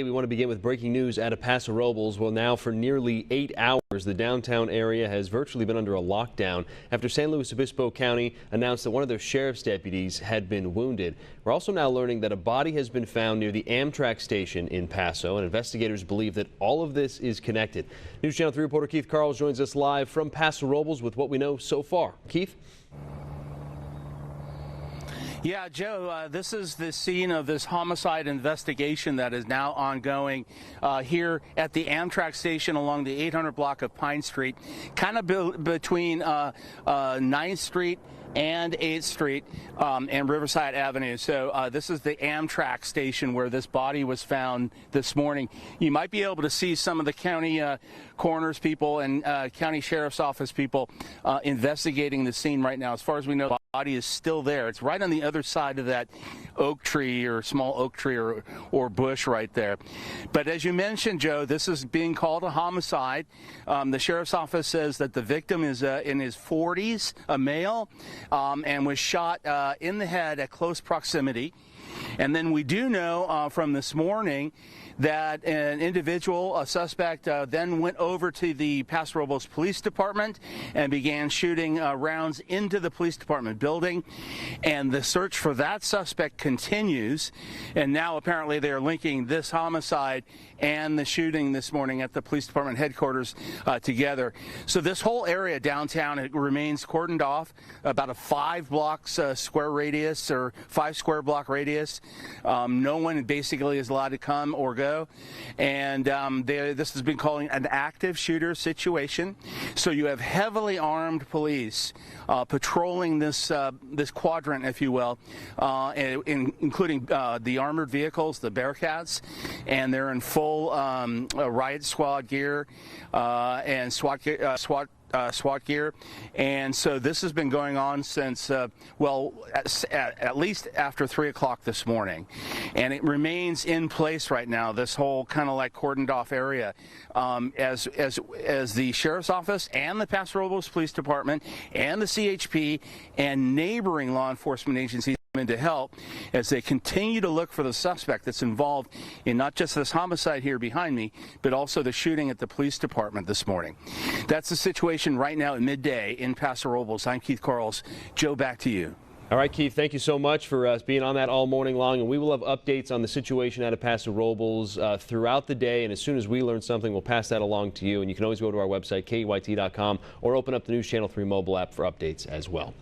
We want to begin with breaking news out of Paso Robles. Well, now for nearly 8 hours, the downtown area has virtually been under a lockdown after San Luis Obispo County announced that one of their sheriff's deputies had been wounded. We're also now learning that a body has been found near the Amtrak station in Paso, and investigators believe that all of this is connected. News Channel 3 reporter Keith Carls joins us live from Paso Robles with what we know so far. Keith? Yeah, Joe, this is the scene of this homicide investigation that is now ongoing here at the Amtrak station along the 800 block of Pine Street, kind of between 9th Street and 8th Street and Riverside Avenue. So this is the Amtrak station where this body was found this morning. You might be able to see some of the county coroner's people and county sheriff's office people investigating the scene right now. As far as we know, the body is still there. It's right on the other side of that oak tree or small oak tree or bush right there. But as you mentioned, Joe, this is being called a homicide. The sheriff's office says that the victim is in his 40s, a male, and was shot in the head at close proximity. And then we do know from this morning that an individual, a suspect, then went over to the Paso Robles Police Department and began shooting rounds into the police department building. And the search for that suspect continues. And now apparently they are linking this homicide and the shooting this morning at the police department headquarters together. So this whole area downtown, it remains cordoned off, about a 5 blocks square radius or 5 square block radius. No one basically is allowed to come or go. And this has been calling an active shooter situation. So you have heavily armed police patrolling this quadrant, if you will, including the armored vehicles, the Bearcats, and they're in full riot squad gear and SWAT gear. And so this has been going on since, well, at least after 3 o'clock this morning. And it remains in place right now, this whole kind of like cordoned off area, as the sheriff's office and the Paso Robles Police Department and the CHP and neighboring law enforcement agencies in to help as they continue to look for the suspect that's involved in not just this homicide here behind me, but also the shooting at the police department this morning. That's the situation right now at midday in Paso Robles. I'm Keith Carls. Joe, back to you. All right, Keith, thank you so much for being on that all morning long, and we will have updates on the situation out of Paso Robles throughout the day, and as soon as we learn something, we'll pass that along to you, and you can always go to our website, KEYT.com, or open up the News Channel 3 mobile app for updates as well.